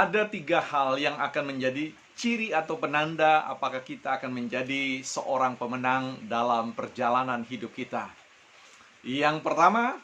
Ada 3 hal yang akan menjadi ciri atau penanda apakah kita akan menjadi seorang pemenang dalam perjalanan hidup kita. Yang pertama,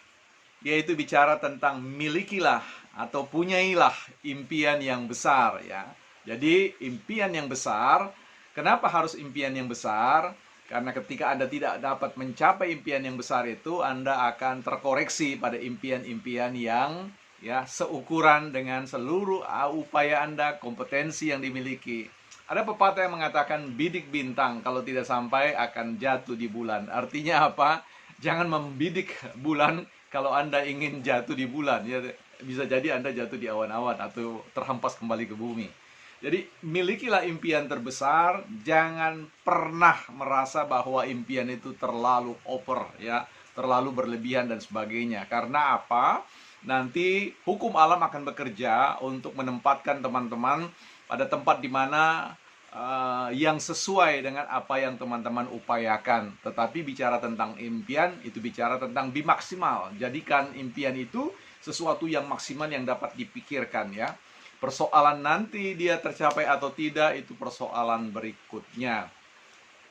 yaitu bicara tentang milikilah atau punyailah impian yang besar ya. Jadi impian yang besar, kenapa harus impian yang besar? Karena ketika Anda tidak dapat mencapai impian yang besar itu, Anda akan terkoreksi pada impian-impian yang ya seukuran dengan seluruh upaya Anda, kompetensi yang dimiliki. Ada pepatah yang mengatakan bidik bintang kalau tidak sampai akan jatuh di bulan. Artinya apa? Jangan membidik bulan kalau Anda ingin jatuh di bulan. Ya, bisa jadi Anda jatuh di awan-awan atau terhempas kembali ke bumi. Jadi milikilah impian terbesar, jangan pernah merasa bahwa impian itu terlalu over ya, terlalu berlebihan dan sebagainya. Karena apa? Nanti hukum alam akan bekerja untuk menempatkan teman-teman pada tempat di mana yang sesuai dengan apa yang teman-teman upayakan. Tetapi bicara tentang impian, itu bicara tentang bimaksimal. Jadikan impian itu sesuatu yang maksimal yang dapat dipikirkan ya. Persoalan nanti dia tercapai atau tidak, itu persoalan berikutnya.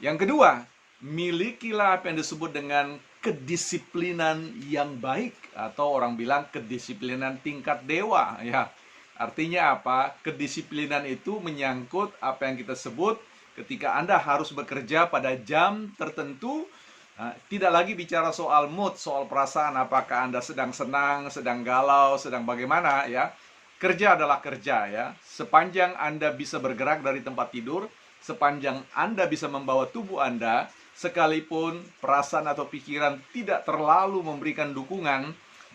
Yang kedua, milikilah apa yang disebut dengan kedisiplinan yang baik, atau orang bilang kedisiplinan tingkat dewa ya. Artinya apa? Kedisiplinan itu menyangkut apa yang kita sebut ketika Anda harus bekerja pada jam tertentu. Tidak lagi bicara soal mood, soal perasaan, apakah Anda sedang senang, sedang galau, sedang bagaimana ya. Kerja adalah kerja ya. Sepanjang Anda bisa bergerak dari tempat tidur, sepanjang Anda bisa membawa tubuh Anda, sekalipun perasaan atau pikiran tidak terlalu memberikan dukungan,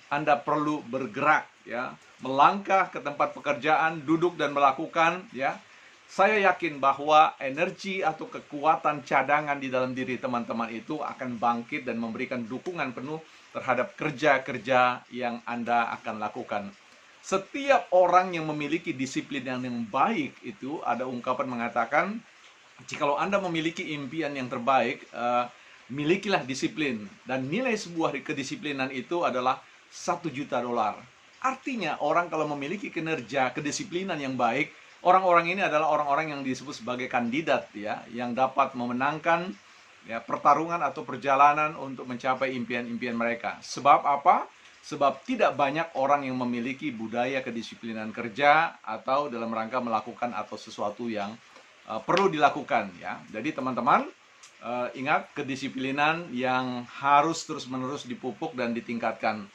Anda perlu bergerak ya, melangkah ke tempat pekerjaan, duduk dan melakukan ya. Saya yakin bahwa energi atau kekuatan cadangan di dalam diri teman-teman itu akan bangkit dan memberikan dukungan penuh terhadap kerja-kerja yang Anda akan lakukan. Setiap orang yang memiliki disiplin yang baik itu, ada ungkapan mengatakan, jikalau Anda memiliki impian yang terbaik, milikilah disiplin. Dan nilai sebuah kedisiplinan itu adalah $1 juta. Artinya orang kalau memiliki kinerja kedisiplinan yang baik, orang-orang ini adalah orang-orang yang disebut sebagai kandidat ya, yang dapat memenangkan ya, pertarungan atau perjalanan untuk mencapai impian-impian mereka. Sebab apa? Sebab tidak banyak orang yang memiliki budaya kedisiplinan kerja atau dalam rangka melakukan atau sesuatu yang perlu dilakukan ya. Jadi teman-teman ingat kedisiplinan yang harus terus-menerus dipupuk dan ditingkatkan.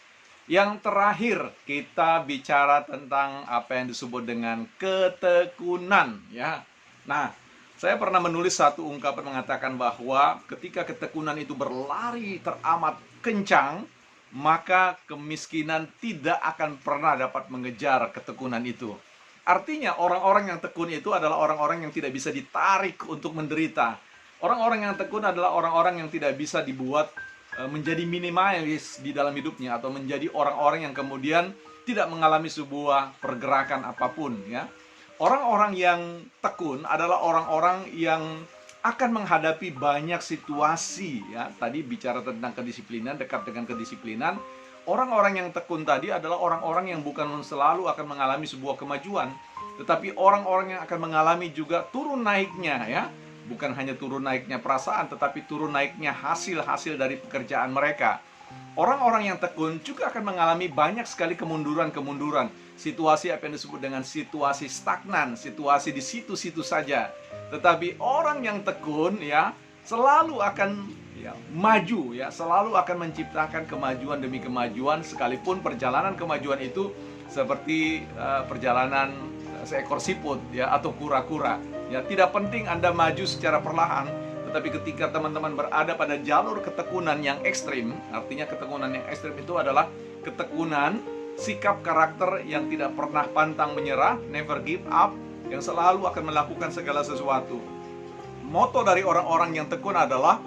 Yang terakhir kita bicara tentang apa yang disebut dengan ketekunan ya. Nah, saya pernah menulis satu ungkapan mengatakan bahwa ketika ketekunan itu berlari teramat kencang, maka kemiskinan tidak akan pernah dapat mengejar ketekunan itu. Artinya orang-orang yang tekun itu adalah orang-orang yang tidak bisa ditarik untuk menderita. Orang-orang yang tekun adalah orang-orang yang tidak bisa dibuat menjadi minimalis di dalam hidupnya, atau menjadi orang-orang yang kemudian tidak mengalami sebuah pergerakan apapun ya. Orang-orang yang tekun adalah orang-orang yang akan menghadapi banyak situasi ya. Tadi bicara tentang kedisiplinan, dekat dengan kedisiplinan. Orang-orang yang tekun tadi adalah orang-orang yang bukan selalu akan mengalami sebuah kemajuan, tetapi orang-orang yang akan mengalami juga turun naiknya ya. Bukan hanya turun naiknya perasaan, tetapi turun naiknya hasil-hasil dari pekerjaan mereka. Orang-orang yang tekun juga akan mengalami banyak sekali kemunduran-kemunduran. Situasi apa yang disebut dengan situasi stagnan, situasi di situ-situ saja. Tetapi orang yang tekun ya selalu akan ya, maju ya, selalu akan menciptakan kemajuan demi kemajuan, sekalipun perjalanan kemajuan itu seperti perjalanan seekor siput ya, atau kura-kura. Ya, tidak penting Anda maju secara perlahan, tetapi ketika teman-teman berada pada jalur ketekunan yang ekstrim, artinya ketekunan yang ekstrim itu adalah ketekunan sikap karakter yang tidak pernah pantang menyerah, never give up, yang selalu akan melakukan segala sesuatu. Moto dari orang-orang yang tekun adalah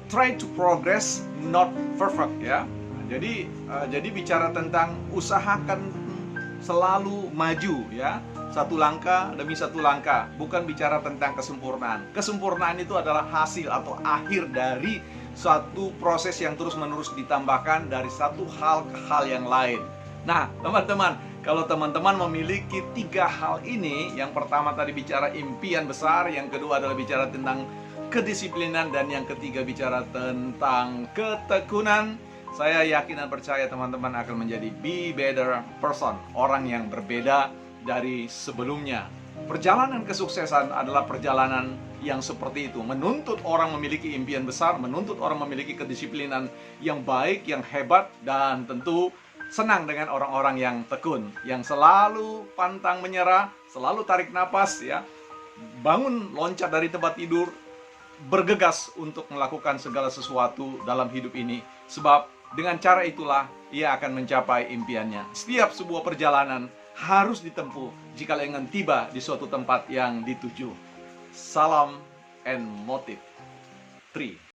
try to progress, not perfect ya. Jadi bicara tentang usahakan selalu maju ya, satu langkah demi satu langkah, bukan bicara tentang kesempurnaan. Kesempurnaan itu adalah hasil atau akhir dari suatu proses yang terus-menerus ditambahkan dari satu hal ke hal yang lain. Nah, teman-teman, Kalau teman-teman memiliki 3 hal ini, yang pertama tadi bicara impian besar, yang kedua adalah bicara tentang kedisiplinan, dan yang ketiga bicara tentang ketekunan, saya yakin dan percaya teman-teman akan menjadi be better person, orang yang berbeda dari sebelumnya. Perjalanan kesuksesan adalah perjalanan yang seperti itu, menuntut orang memiliki impian besar, menuntut orang memiliki kedisiplinan yang baik, yang hebat, dan tentu senang dengan orang-orang yang tekun, yang selalu pantang menyerah, selalu tarik napas, ya, bangun, loncat dari tempat tidur, bergegas untuk melakukan segala sesuatu dalam hidup ini. Sebab dengan cara itulah ia akan mencapai impiannya. Setiap sebuah perjalanan harus ditempuh jika ingin tiba di suatu tempat yang dituju. Salam and motive 3.